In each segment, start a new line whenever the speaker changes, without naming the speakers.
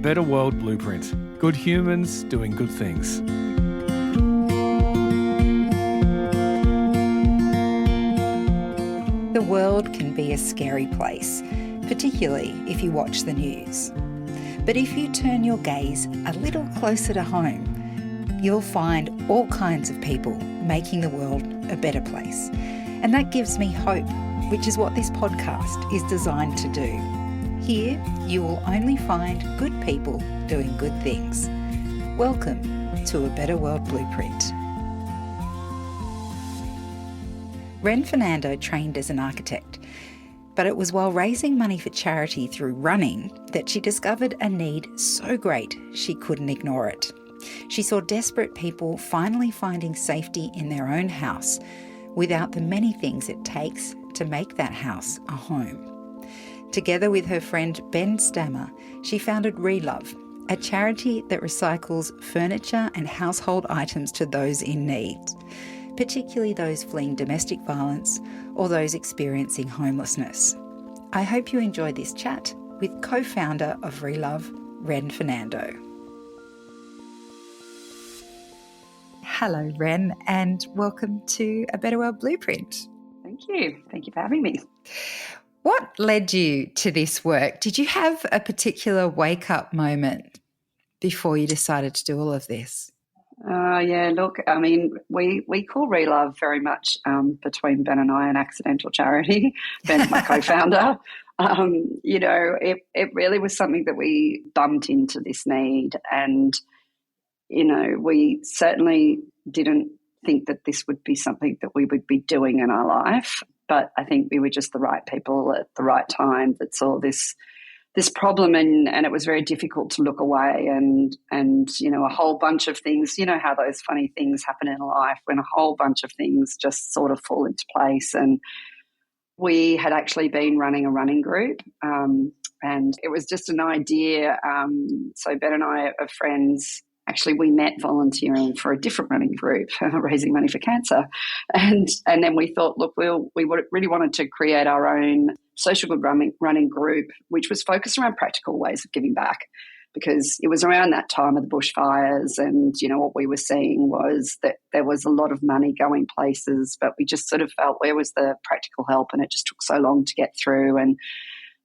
Better World Blueprint. Good humans doing good things.
The world can be a scary place, particularly if you watch the news. But if you turn your gaze a little closer to home, you'll find all kinds of people making the world a better place. And that gives me hope, which is what this podcast is designed to do. Here, you will only find good people doing good things. Welcome to A Better World Blueprint. Ren Fernando trained as an architect, but it was while raising money for charity through running that she discovered a need so great she couldn't ignore it. She saw desperate people finally finding safety in their own house without the many things it takes to make that house a home. Together with her friend Ben Stammer, she founded Relove, a charity that recycles furniture and household items to those in need, particularly those fleeing domestic violence or those experiencing homelessness. I hope you enjoyed this chat with co-founder of Relove, Ren Fernando. Hello, Ren, and welcome to A Better World Blueprint.
Thank you. Thank you for having me.
What led you to this work? Did you have a particular wake-up moment before you decided to do all of this?
Yeah, look, I mean, we call Relove very much between Ben and I an accidental charity. Ben's my co-founder. It really was something that we bumped into this need, and, we certainly didn't think that this would be something that we would be doing in our life, but I think we were just the right people at the right time that saw this problem, and it was very difficult to look away, and a whole bunch of things, how those funny things happen in life when a whole bunch of things just sort of fall into place. And we had actually been running a running group, and it was just an idea. So Ben and I are friends. Actually, we met volunteering for a different running group, raising money for cancer. And then we thought, look, we really wanted to create our own social good running group, which was focused around practical ways of giving back, because it was around that time of the bushfires, and, what we were seeing was that there was a lot of money going places, but we just sort of felt, where was the practical help? And it just took so long to get through.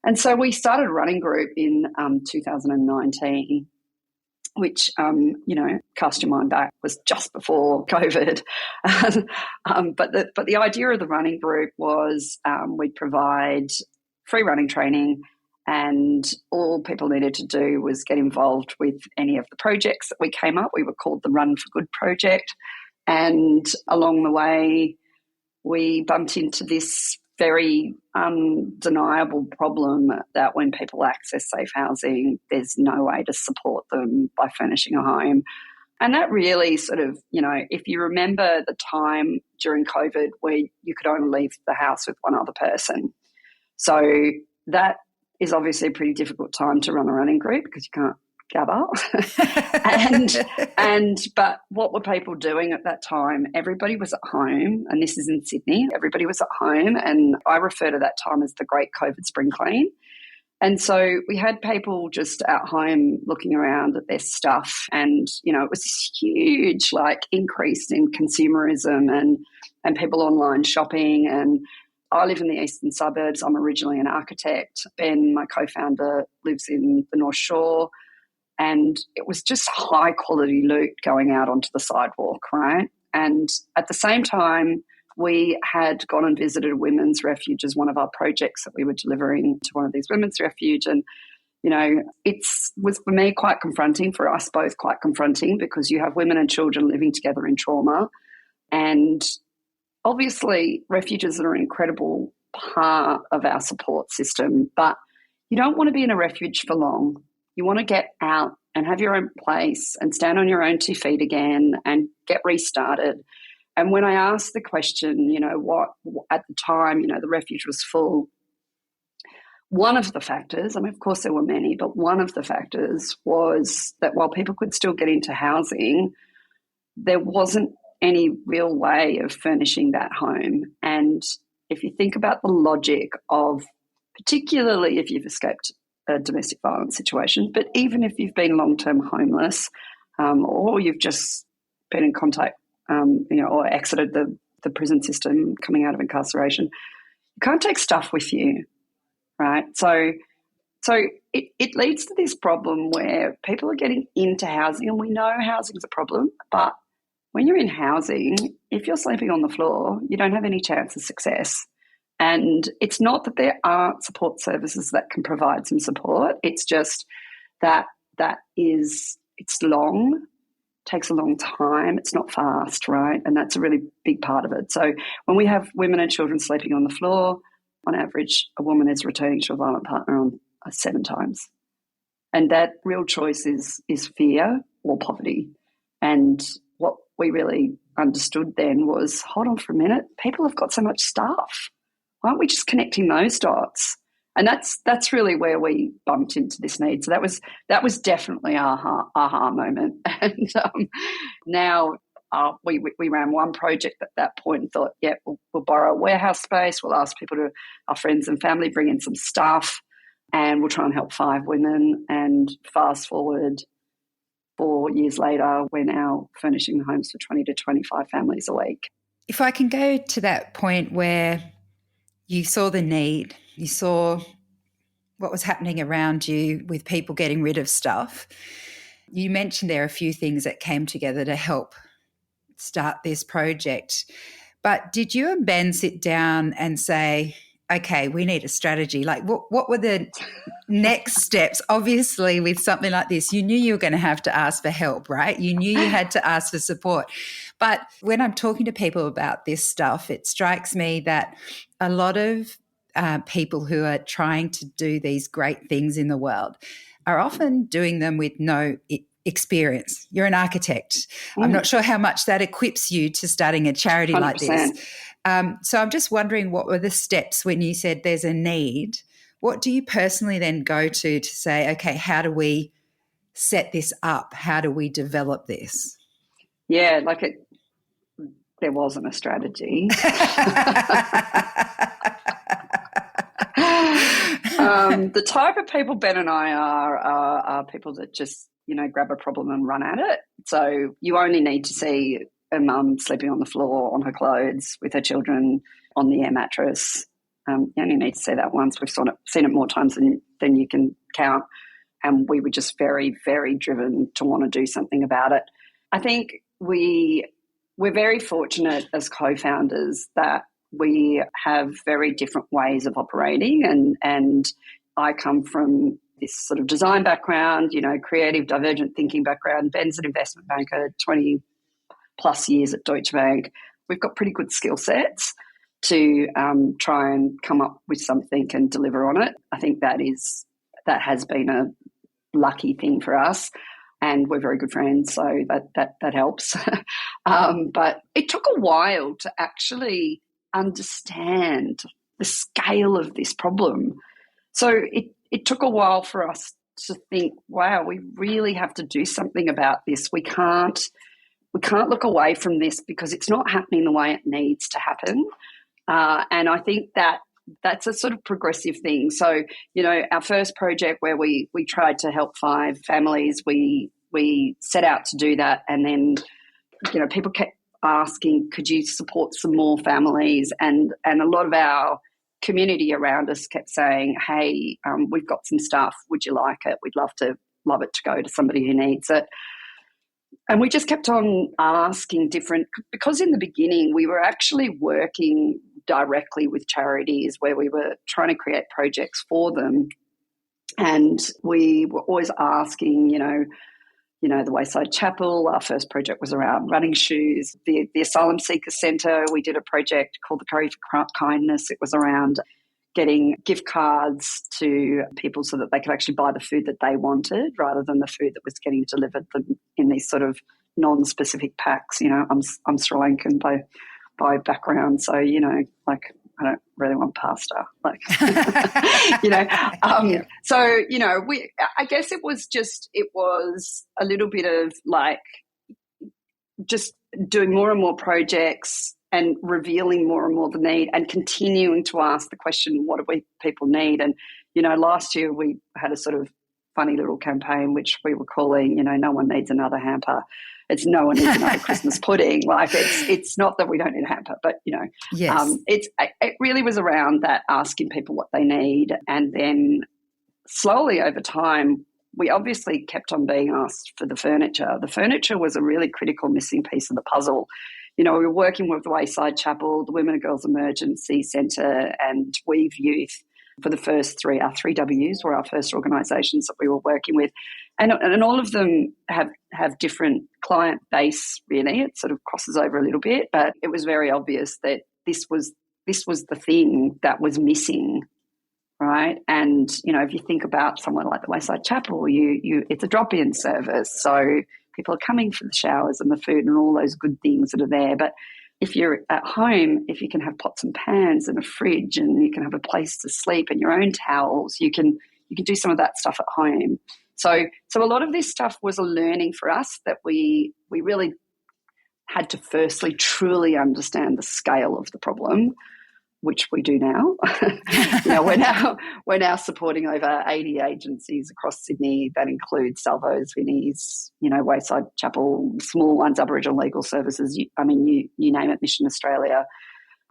And so we started a running group in 2019, which, cast your mind back, was just before COVID. But the idea of the running group was we'd provide free running training, and all people needed to do was get involved with any of the projects that we came up. We were called the Run for Good project. And along the way, we bumped into this very undeniable problem that when people access safe housing, there's no way to support them by furnishing a home. And that really sort of, if you remember the time during COVID where you could only leave the house with one other person. So that is obviously a pretty difficult time to run a running group because you can't gather. But what were people doing at that time? Everybody was at home, and this is in Sydney. Everybody was at home, and I refer to that time as the Great COVID Spring Clean. And so we had people just at home looking around at their stuff, and, it was this huge, increase in consumerism and people online shopping. And I live in the eastern suburbs. I'm originally an architect. Ben, my co-founder, lives in the North Shore. And it was just high quality loot going out onto the sidewalk, right? And at the same time, we had gone and visited a women's refuge as one of our projects that we were delivering to one of these women's refuge. And, it was for me quite confronting, for us both quite confronting, because you have women and children living together in trauma. And obviously refuges are an incredible part of our support system, but you don't want to be in a refuge for long. You want to get out and have your own place and stand on your own 2 feet again and get restarted. And when I asked the question, what at the time, the refuge was full, one of the factors, of course there were many, but one of the factors was that while people could still get into housing, there wasn't any real way of furnishing that home. And if you think about the logic of, particularly if you've escaped a domestic violence situation. But even if you've been long-term homeless, or you've just been in contact, or exited the prison system coming out of incarceration, you can't take stuff with you, right? So it leads to this problem where people are getting into housing, and we know housing is a problem, but when you're in housing, if you're sleeping on the floor, you don't have any chance of success. And it's not that there aren't support services that can provide some support. It's just that it's long, takes a long time. It's not fast, right? And that's a really big part of it. So when we have women and children sleeping on the floor, on average, a woman is returning to a violent partner on 7 times. And that real choice is fear or poverty. And what we really understood then was, hold on for a minute, people have got so much stuff. Why aren't we just connecting those dots? And that's really where we bumped into this need. So that was definitely our aha moment. And now we ran one project at that point and thought, yeah, we'll borrow a warehouse space. We'll ask our friends and family, bring in some stuff, and we'll try and help 5 women. And fast forward 4 years later, we're now furnishing homes for 20 to 25 families a week.
If I can go to that point where you saw the need, you saw what was happening around you with people getting rid of stuff. You mentioned there are a few things that came together to help start this project. But did you and Ben sit down and say, okay, we need a strategy? Like what were the next steps? Obviously, with something like this, you knew you were going to have to ask for help, right? You knew you had to ask for support. But when I'm talking to people about this stuff, it strikes me that a lot of people who are trying to do these great things in the world are often doing them with no experience. You're an architect. I'm not sure how much that equips you to starting a charity
100%.
like this. So I'm just wondering, what were the steps when you said there's a need? What do you personally then go to say, okay, how do we set this up? How do we develop this?
Yeah, there wasn't a strategy. The type of people Ben and I are people that just, grab a problem and run at it. So you only need to see a mum sleeping on the floor on her clothes with her children on the air mattress. You only need to see that once. We've seen it more times than you can count. And we were just very, very driven to want to do something about it. I think we're very fortunate as co-founders that we have very different ways of operating. And I come from this sort of design background, creative, divergent thinking background. Ben's an investment banker, 20 plus years at Deutsche Bank. We've got pretty good skill sets to try and come up with something and deliver on it. I think that has been a lucky thing for us, and we're very good friends, so that helps. But it took a while to actually understand the scale of this problem. So it took a while for us to think, wow, we really have to do something about this. We can't look away from this because it's not happening the way it needs to happen. And I think that's a sort of progressive thing. So, our first project where we tried to help 5 families, we set out to do that. And then, people kept asking, could you support some more families? And a lot of our community around us kept saying, hey, we've got some stuff. Would you like it? We'd love it to go to somebody who needs it. And we just kept on asking because in the beginning we were actually working directly with charities where we were trying to create projects for them. And we were always asking, the Wayside Chapel, our first project was around running shoes. The Asylum Seeker Centre, we did a project called the Curry for Kindness. It was around getting gift cards to people so that they could actually buy the food that they wanted rather than the food that was getting delivered them in these sort of non-specific packs. I'm Sri Lankan by background, so I don't really want pasta,
Yeah.
So I guess it was a little bit of just doing more and more projects and revealing more and more the need and continuing to ask the question, what do people need? And last year we had a sort of funny little campaign which we were calling, no one needs another hamper. It's no one needs another Christmas pudding. Like it's not that we don't need a hamper, but
Yes.
It really was around that, asking people what they need, and then slowly over time we obviously kept on being asked for the furniture. The furniture was a really critical missing piece of the puzzle. We were working with the Wayside Chapel, the Women and Girls Emergency Centre, and Weave Youth for the first three. Our 3Ws were our first organisations that we were working with. And all of them have different client base, really. It sort of crosses over a little bit, but it was very obvious that this was the thing that was missing, right? And, if you think about somewhere like the Wayside Chapel, it's a drop-in service. So people are coming for the showers and the food and all those good things that are there. But if you're at home, if you can have pots and pans and a fridge, and you can have a place to sleep and your own towels, you can do some of that stuff at home. So a lot of this stuff was a learning for us, that we really had to firstly truly understand the scale of the problem, which we do now. We're now supporting over 80 agencies across Sydney. That includes Salvos, Vinnies, Wayside Chapel, small ones, Aboriginal Legal Services. You name it, Mission Australia.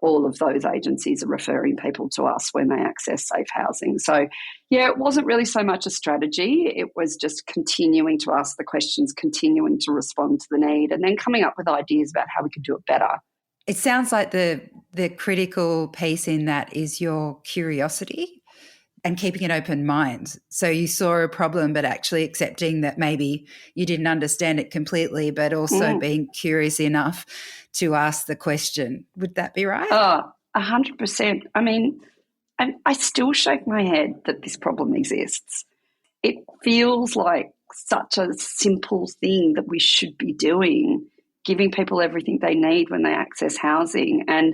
All of those agencies are referring people to us when they access safe housing. So, it wasn't really so much a strategy. It was just continuing to ask the questions, continuing to respond to the need, and then coming up with ideas about how we could do it better.
It sounds like the critical piece in that is your curiosity and keeping an open mind. So you saw a problem, but actually accepting that maybe you didn't understand it completely, but also being curious enough to ask the question. Would that be right?
100%. I mean, and I still shake my head that this problem exists. It feels like such a simple thing that we should be doing, giving people everything they need when they access housing. And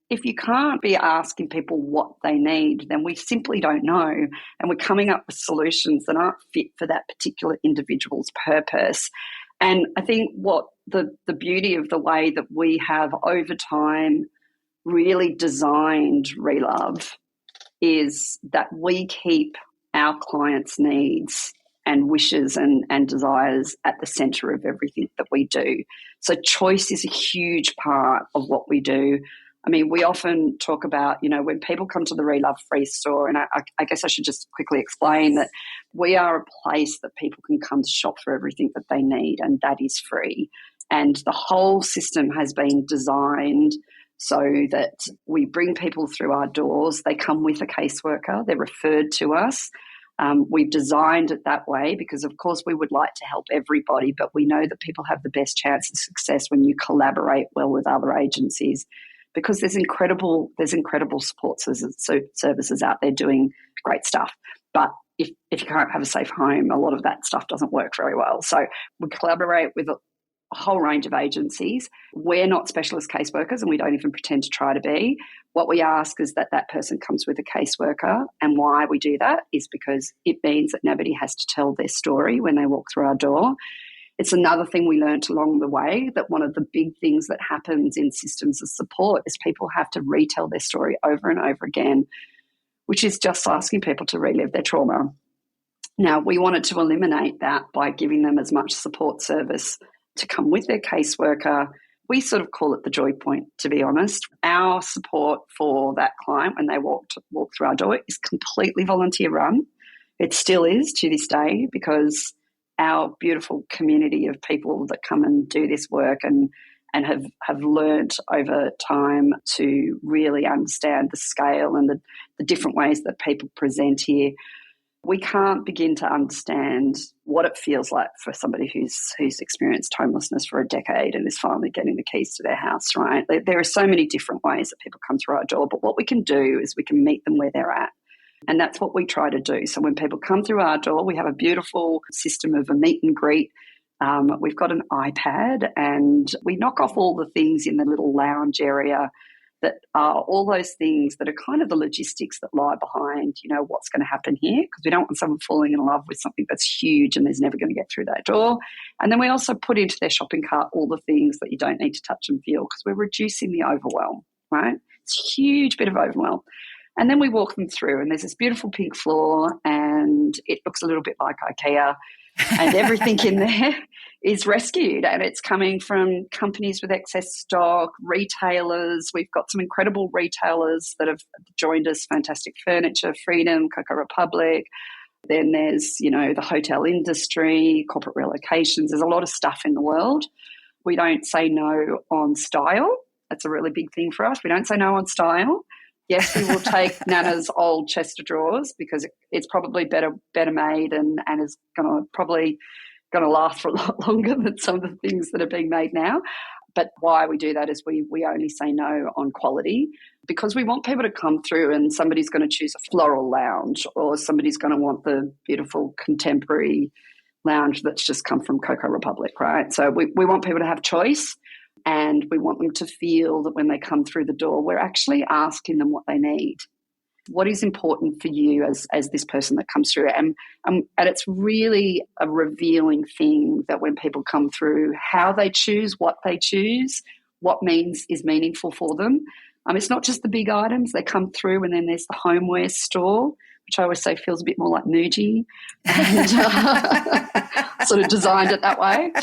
if you can't be asking people what they need, then we simply don't know. And we're coming up with solutions that aren't fit for that particular individual's purpose. And I think what the beauty of the way that we have over time really designed Relove is that we keep our clients' needs and wishes and desires at the centre of everything that we do. So choice is a huge part of what we do. I mean, we often talk about, when people come to the Relove Free store, and I guess I should just quickly explain that we are a place that people can come to shop for everything that they need, and that is free. And the whole system has been designed so that we bring people through our doors. They come with a caseworker. They're referred to us. We've designed it that way because, of course, we would like to help everybody, but we know that people have the best chance of success when you collaborate well with other agencies, because there's incredible support services out there doing great stuff. But if you can't have a safe home, a lot of that stuff doesn't work very well. So we collaborate with a whole range of agencies. We're not specialist caseworkers, and we don't even pretend to try to be. What we ask is that person comes with a caseworker, and why we do that is because it means that nobody has to tell their story when they walk through our door. It's another thing we learnt along the way, that one of the big things that happens in systems of support is people have to retell their story over and over again, which is just asking people to relive their trauma. Now, we wanted to eliminate that by giving them as much support service to come with their caseworker. We sort of call it the joy point, to be honest. Our support for that client when they walk through our door is completely volunteer run. It still is to this day, because our beautiful community of people that come and do this work and have learnt over time to really understand the scale and the different ways that people present here. We can't begin to understand what it feels like for somebody who's experienced homelessness for a decade and is finally getting the keys to their house, right? There are so many different ways that people come through our door, but what we can do is we can meet them where they're at. And that's what we try to do. So when people come through our door, we have a beautiful system of a meet and greet. We've got an iPad, and we knock off all the things in the little lounge area that are all those things that are kind of the logistics that lie behind, what's going to happen here, because we don't want someone falling in love with something that's huge and there's never going to get through that door. And then we also put into their shopping cart all the things that you don't need to touch and feel, because we're reducing the overwhelm, right? It's a huge bit of overwhelm. And then we walk them through, and there's this beautiful pink floor, and it looks a little bit like IKEA, and everything in there is rescued, and it's coming from companies with excess stock, retailers. We've got some incredible retailers that have joined us, Fantastic Furniture, Freedom, Coco Republic. Then there's, the hotel industry, corporate relocations. There's a lot of stuff in the world. We don't say no on style. That's a really big thing for us. We don't say no on style. Yes, we will take Nana's old chest of drawers because it's probably better made and is probably going to last for a lot longer than some of the things that are being made now. But why we do that is we only say no on quality because we want people to come through and somebody's going to choose a floral lounge or somebody's going to want the beautiful contemporary lounge that's just come from Coco Republic, right? So we want people to have choice. And we want them to feel that when they come through the door, we're actually asking them what they need. What is important for you as this person that comes through? And it's really a revealing thing that when people come through, how they choose, what is meaningful for them. It's not just the big items. They come through and then there's the homeware store, which I always say feels a bit more like Muji, and sort of designed it that way.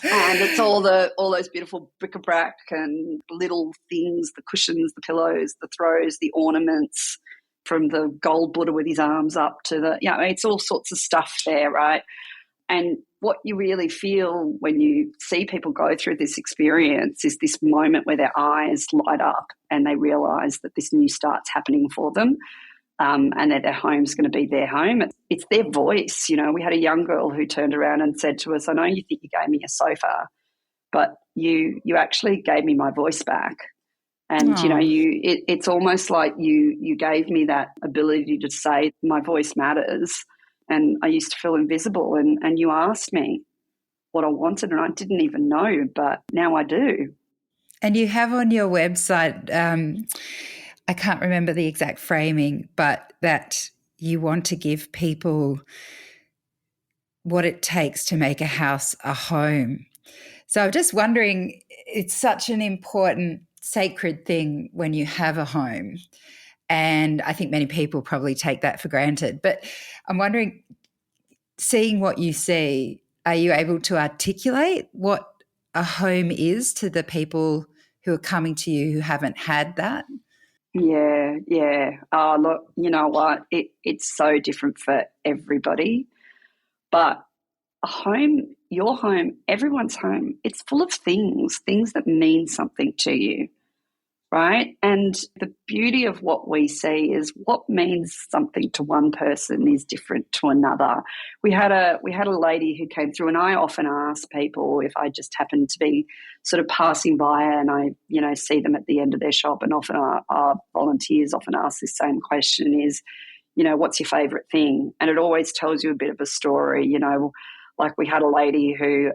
And it's all those beautiful bric-a-brac and little things, the cushions, the pillows, the throws, the ornaments, from the gold Buddha with his arms up to it's all sorts of stuff there, right? And what you really feel when you see people go through this experience is this moment where their eyes light up and they realise that this new start's happening for them. And that their home's going to be their home. It's their voice. We had a young girl who turned around and said to us, I know you think you gave me a sofa, but you actually gave me my voice back. And, it's almost like you gave me that ability to say my voice matters. And I used to feel invisible and you asked me what I wanted and I didn't even know, but now I do.
And you have on your website, I can't remember the exact framing, but that you want to give people what it takes to make a house a home. So I'm just wondering, it's such an important, sacred thing when you have a home. And I think many people probably take that for granted. But I'm wondering, seeing what you see, are you able to articulate what a home is to the people who are coming to you who haven't had that?
Yeah. Oh, look, you know what? It's so different for everybody. But a home, your home, everyone's home, it's full of things that mean something to you, right? And the beauty of what we see is what means something to one person is different to another. We had a lady who came through, and I often ask people if I just happen to be sort of passing by and I, see them at the end of their shop, and often our volunteers often ask this same question is, what's your favourite thing? And it always tells you a bit of a story, like we had a lady who,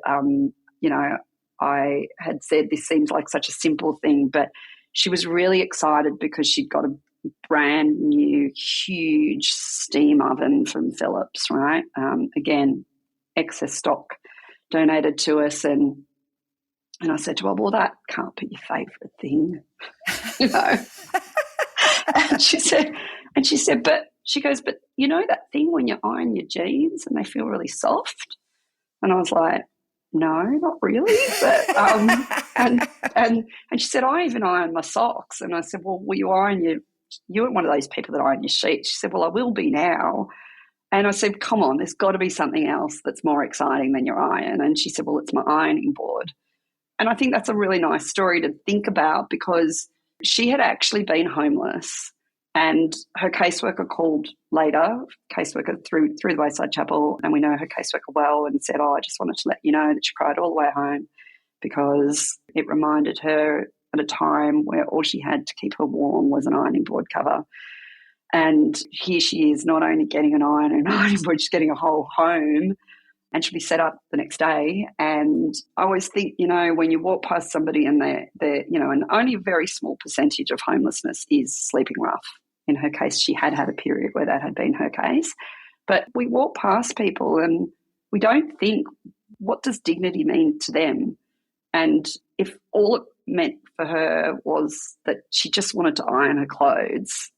I had said this seems like such a simple thing, but she was really excited because she'd got a brand new, huge steam oven from Philips, right? Again, excess stock donated to us. And I said to her, well, that can't be your favourite thing, And she said, but she goes, but that thing when you iron your jeans and they feel really soft? And I was like, no, not really. But and she said, I even iron my socks. And I said, well, you weren't one of those people that iron your sheets. She said, well, I will be now. And I said, come on, there's got to be something else that's more exciting than your iron. And she said, well, it's my ironing board. And I think that's a really nice story to think about because she had actually been homeless. And her caseworker called later, caseworker through the Wayside Chapel, and we know her caseworker well, and said, I just wanted to let you know that she cried all the way home because it reminded her at a time where all she had to keep her warm was an ironing board cover. And here she is not only getting an ironing board, she's getting a whole home, and she'll be set up the next day. And I always think, when you walk past somebody and they're and only a very small percentage of homelessness is sleeping rough. In her case, she had a period where that had been her case. But we walk past people and we don't think, what does dignity mean to them? And if all it meant for her was that she just wanted to iron her clothes,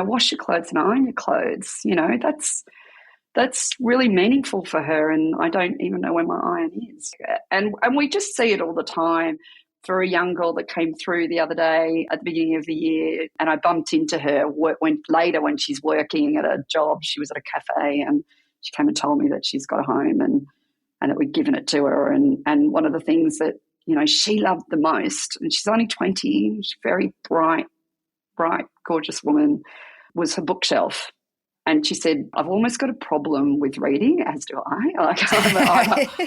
wash your clothes and iron your clothes. That's really meaningful for her, and I don't even know where my iron is. And we just see it all the time. For a young girl that came through the other day at the beginning of the year, and I bumped into her when she's working at a job. She was at a cafe, and she came and told me that she's got a home and that we'd given it to her. And one of the things that, she loved the most, and she's only 20, she's a very bright, gorgeous woman, was her bookshelf. And she said, I've almost got a problem with reading, as do I.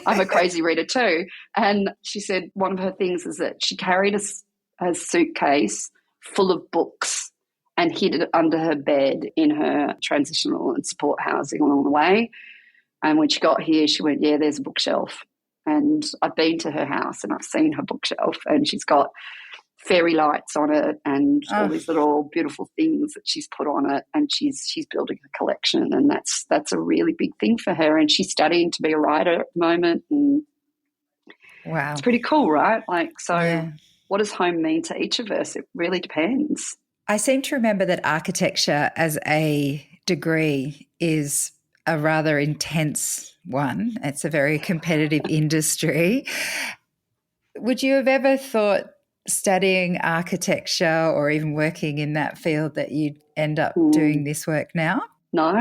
I'm a crazy reader too. And she said one of her things is that she carried a suitcase full of books and hid it under her bed in her transitional and support housing along the way. And when she got here, she went, yeah, there's a bookshelf. And I've been to her house and I've seen her bookshelf, and she's got fairy lights on it and all these little beautiful things that she's put on it, and she's building a collection, and that's a really big thing for her. And she's studying to be a writer at the moment, and
wow,
it's pretty cool, right? What does home mean to each of us? It really depends.
I seem to remember that architecture as a degree is a rather intense one. It's a very competitive industry. Would you have ever thought studying architecture or even working in that field that you'd end up doing this work now?
No,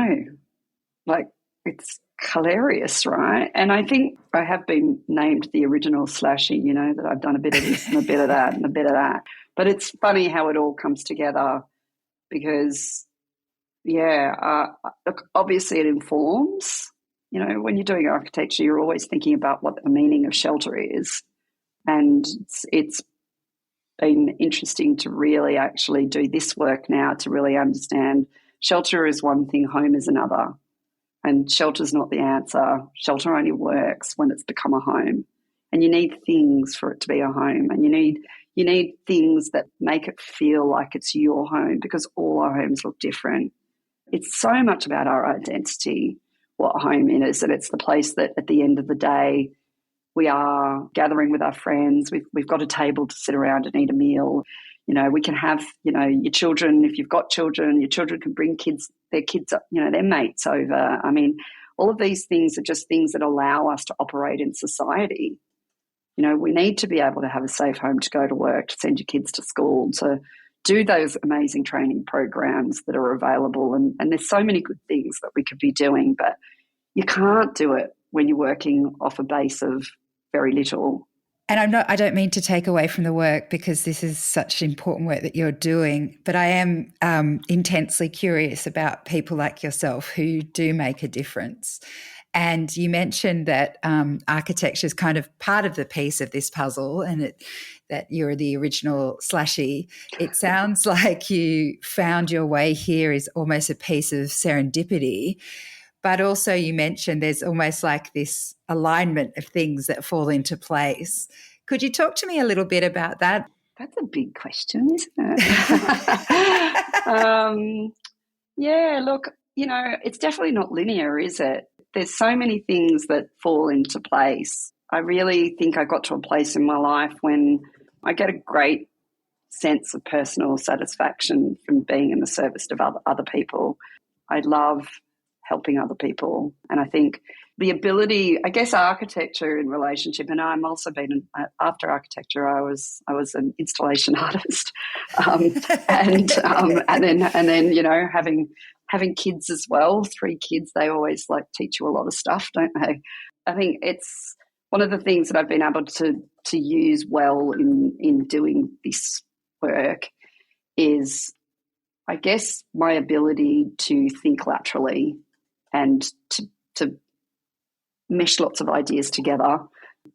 it's hilarious, right? And I think I have been named the original slashy, that I've done a bit of this and a bit of that and a bit of that. But it's funny how it all comes together because, look, obviously it informs. When you're doing architecture, you're always thinking about what the meaning of shelter is. And it's been interesting to really actually do this work now to really understand shelter is one thing, home is another. And shelter's not the answer. Shelter only works when it's become a home. And you need things for it to be a home. And you need things that make it feel like it's your home, because all our homes look different. It's so much about our identity, what home is, and it's the place that at the end of the day we are gathering with our friends. We've got a table to sit around and eat a meal. We can have, your children, if you've got children, your children can bring their kids, their mates over. I mean, all of these things are just things that allow us to operate in society. We need to be able to have a safe home to go to work, to send your kids to school, to do those amazing training programs that are available. And there's so many good things that we could be doing, but you can't do it when you're working off a base of very little.
And I don't mean to take away from the work, because this is such important work that you're doing, but I am intensely curious about people like yourself who do make a difference. And you mentioned that architecture is kind of part of the piece of this puzzle, and that you're the original slashy. It sounds like you found your way here is almost a piece of serendipity. But also you mentioned there's almost like this alignment of things that fall into place. Could you talk to me a little bit about that?
That's a big question, isn't it? Look, it's definitely not linear, is it? There's so many things that fall into place. I really think I got to a place in my life when I get a great sense of personal satisfaction from being in the service of other people. I love helping other people. And I think the ability, I guess, architecture in relationship, and I'm also after architecture, I was an installation artist, and then having kids as well, 3 kids, they always teach you a lot of stuff, don't they? I think it's one of the things that I've been able to use well in doing this work is, I guess, my ability to think laterally and to mesh lots of ideas together.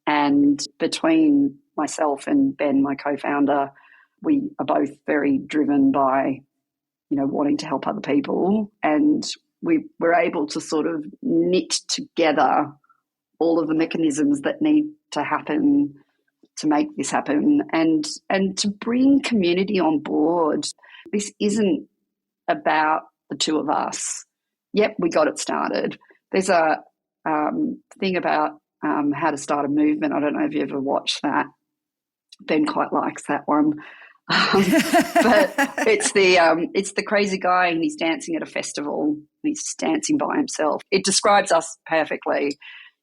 And between myself and Ben, my co-founder, we are both very driven by, wanting to help other people. And we're able to sort of knit together all of the mechanisms that need to happen to make this happen, and to bring community on board. This isn't about the two of us. Yep, we got it started. There's a thing about how to start a movement. I don't know if you ever watched that. Ben quite likes that one. But it's the crazy guy, and he's dancing at a festival. He's dancing by himself. It describes us perfectly.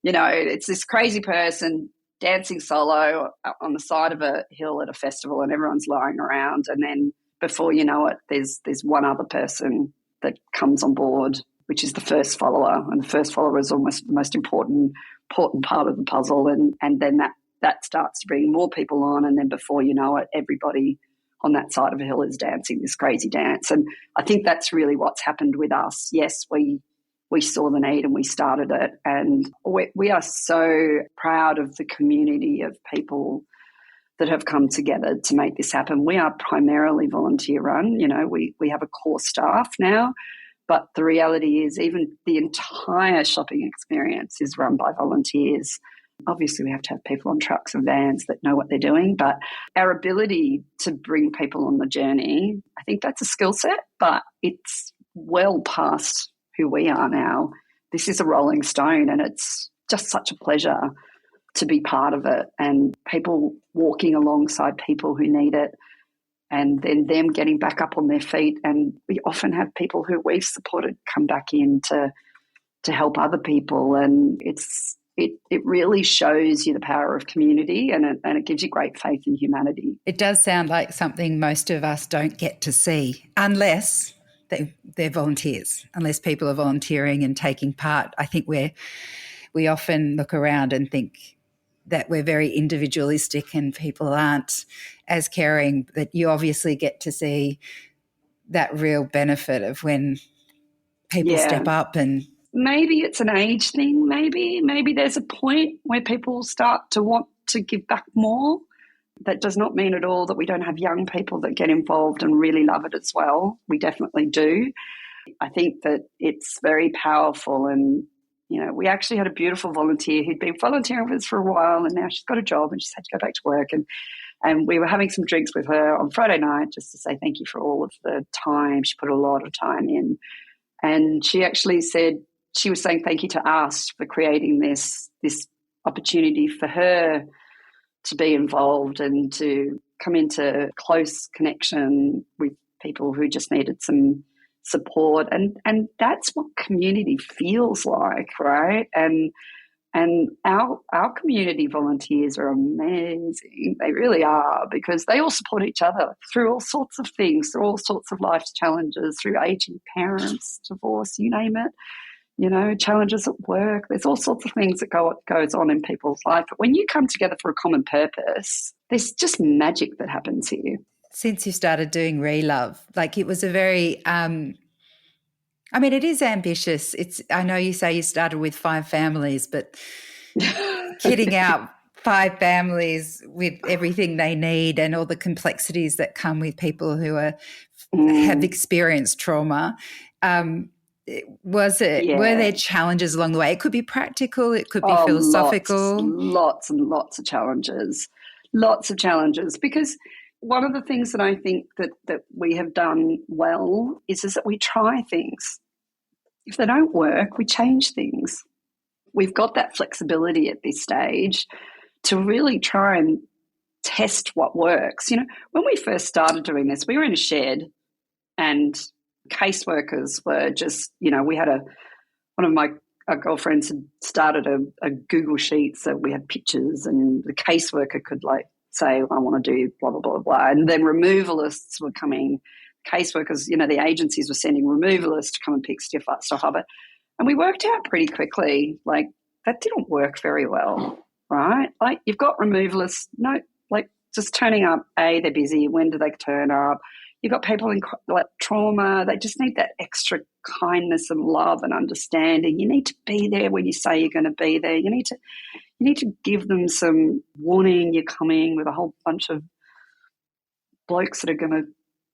It's this crazy person dancing solo on the side of a hill at a festival, and everyone's lying around. And then before you know it, there's one other person that comes on board, which is the first follower, and the first follower is almost the most important part of the puzzle. And then that starts to bring more people on, and then before you know it, everybody on that side of a hill is dancing this crazy dance. And I think that's really what's happened with us. Yes, we saw the need and we started it, and we are so proud of the community of people that have come together to make this happen. We are primarily volunteer run. We have a core staff now, but the reality is even the entire shopping experience is run by volunteers. Obviously, we have to have people on trucks and vans that know what they're doing, but our ability to bring people on the journey, I think that's a skill set, but it's well past who we are now. This is a rolling stone, and it's just such a pleasure to be part of it, and people walking alongside people who need it, and then them getting back up on their feet. And we often have people who we've supported come back in to help other people, and it really shows you the power of community, and it gives you great faith in humanity.
It does sound like something most of us don't get to see unless they're volunteers, unless people are volunteering and taking part. I think we often look around and think that we're very individualistic and people aren't as caring, that you obviously get to see that real benefit of when people step up. And
maybe it's an age thing. Maybe there's a point where people start to want to give back more. That does not mean at all that we don't have young people that get involved and really love it as well. We definitely do. I think that it's very powerful, and we actually had a beautiful volunteer who'd been volunteering with us for a while, and now she's got a job and she's had to go back to work. And we were having some drinks with her on Friday night just to say thank you for all of the time. She put a lot of time in. And she actually said, she was saying thank you to us for creating this opportunity for her to be involved and to come into close connection with people who just needed some support. And that's what community feels like, right? And our community volunteers are amazing. They really are, because they all support each other through all sorts of things, through all sorts of life's challenges, through aging parents, divorce, you name it, challenges at work. There's all sorts of things that goes on in people's life. But when you come together for a common purpose, there's just magic that happens here.
Since you started doing Relove, it was a very it is ambitious. I know you say you started with 5 families, but kitting out 5 families with everything they need and all the complexities that come with people who have experienced trauma. Were there challenges along the way? It could be practical, it could be philosophical.
Lots and lots of challenges. Lots of challenges, because one of the things that I think that we have done well is that we try things. If they don't work, we change things. We've got that flexibility at this stage to really try and test what works. When we first started doing this, we were in a shed, and caseworkers were just, we had one of my girlfriends had started a Google sheet, so we had pictures, and the caseworker could say, I want to do blah, blah, blah, blah. And then removalists were coming, caseworkers, the agencies were sending removalists to come and pick stuff up. And we worked out pretty quickly, that didn't work very well, right? You've got removalists, just turning up, they're busy, when do they turn up? You've got people in trauma, they just need that extra kindness and love and understanding. You need to be there when you say you're going to be there. You need to give them some warning you're coming, with a whole bunch of blokes that are going to,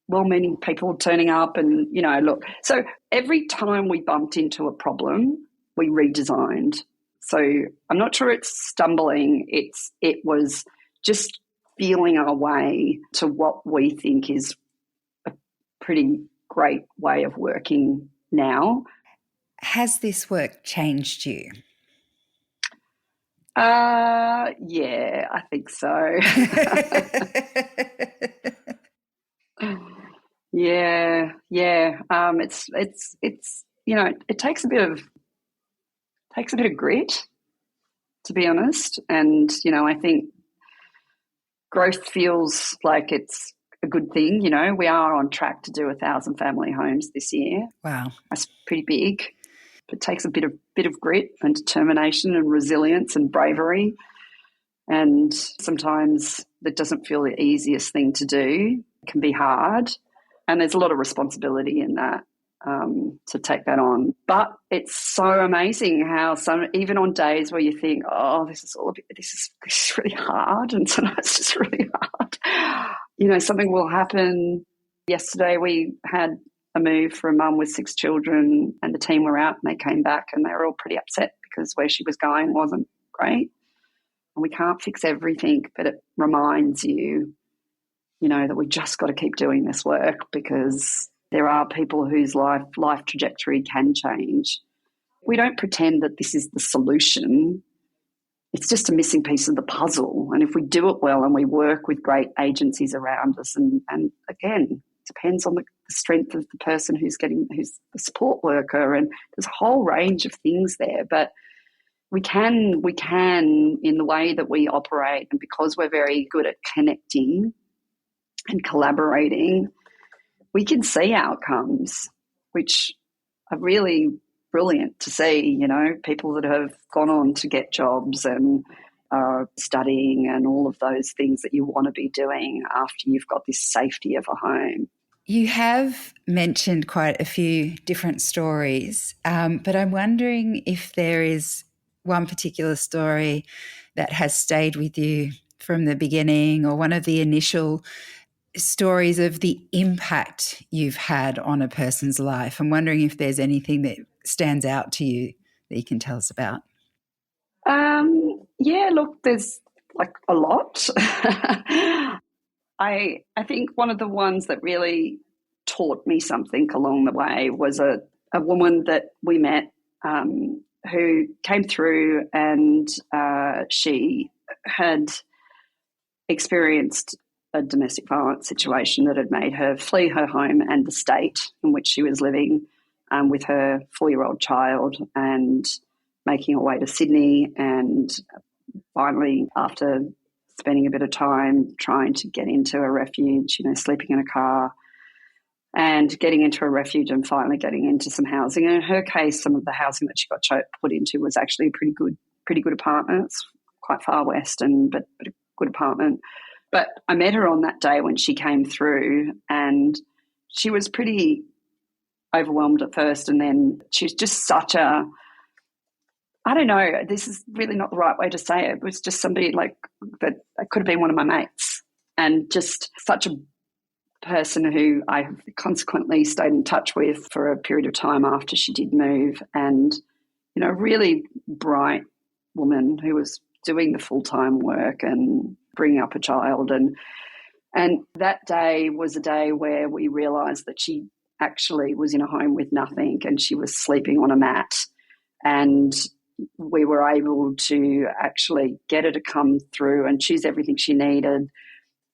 well-meaning people turning up, and, look. So every time we bumped into a problem, we redesigned. So I'm not sure it's stumbling. It was just feeling our way to what we think is a pretty great way of working now.
Has this work changed you?
Yeah, I think so. Yeah. It's it takes a bit of grit, to be honest. And I think growth feels like it's a good thing. We are on track to do 1,000 family homes this year.
Wow.
That's pretty big. It takes a bit of grit and determination and resilience and bravery. And sometimes it doesn't feel the easiest thing to do. It can be hard. And there's a lot of responsibility in that, to take that on. But it's so amazing how even on days where you think, oh, this is really hard, and sometimes it's just really hard. Something will happen. Yesterday we had a move for a mum with 6 children, and the team were out and they came back and they were all pretty upset because where she was going wasn't great. And we can't fix everything, but it reminds you, that we just got to keep doing this work, because there are people whose life trajectory can change. We don't pretend that this is the solution. It's just a missing piece of the puzzle. And if we do it well and we work with great agencies around us, and again, depends on the strength of the person who's the support worker, and there's a whole range of things there. But we can, in the way that we operate, and because we're very good at connecting and collaborating, we can see outcomes, which are really brilliant to see, people that have gone on to get jobs and are studying and all of those things that you want to be doing after you've got this safety of a home.
You have mentioned quite a few different stories, but I'm wondering if there is one particular story that has stayed with you from the beginning, or one of the initial stories of the impact you've had on a person's life. I'm wondering if there's anything that stands out to you that you can tell us about.
Yeah, look, there's like a lot. I think one of the ones that really taught me something along the way was a woman that we met, who came through, and she had experienced a domestic violence situation that had made her flee her home and the state in which she was living, with her 4-year-old child, and making her way to Sydney. And finally, after spending a bit of time trying to get into a refuge, sleeping in a car, and getting into a refuge, and finally getting into some housing. And in her case, some of the housing that she got put into was actually a pretty good apartment. It's quite far west, but a good apartment. But I met her on that day when she came through, and she was pretty overwhelmed at first, and then she was just such a, I don't know, this is really not the right way to say it. It was just somebody like that could have been one of my mates, and just such a person who I consequently stayed in touch with for a period of time after she did move. And, a really bright woman who was doing the full-time work and bringing up a child. And that day was a day where we realised that she actually was in a home with nothing, and she was sleeping on a mat. And we were able to actually get her to come through and choose everything she needed.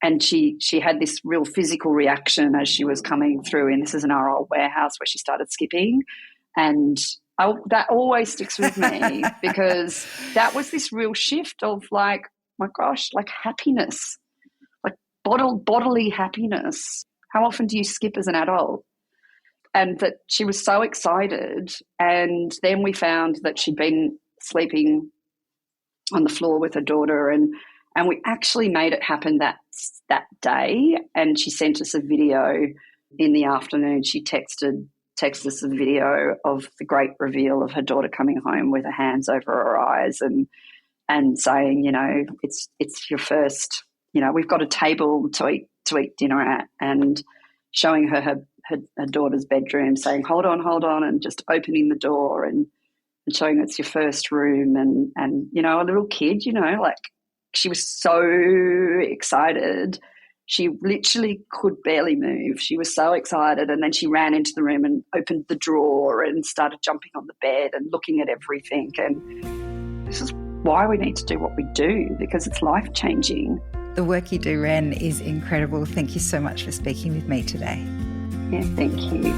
And she had this real physical reaction as she was coming through. And this is in our old warehouse where she started skipping. And that always sticks with me because that was this real shift of like, my gosh, like happiness, like bodily happiness. How often do you skip as an adult? And that she was so excited. And then we found that she'd been sleeping on the floor with her daughter, and we actually made it happen that day. And she sent us a video in the afternoon. She texted us a video of the great reveal of her daughter coming home with her hands over her eyes and saying, it's your first, we've got a table to eat dinner at, and showing her daughter's bedroom, saying, hold on, and just opening the door and showing it's your first room. And a little kid, like, she was so excited. She literally could barely move. She was so excited. And then she ran into the room and opened the drawer and started jumping on the bed and looking at everything. And this is why we need to do what we do, because it's life-changing.
The work you do, Ren, is incredible. Thank you so much for speaking with me today.
Yeah, thank you.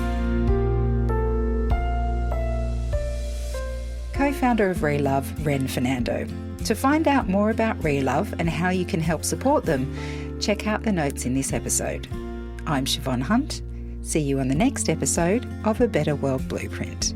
Co-founder of Relove, Ren Fernando. To find out more about Relove and how you can help support them, check out the notes in this episode. I'm Siobhan Hunt. See you on the next episode of A Better World Blueprint.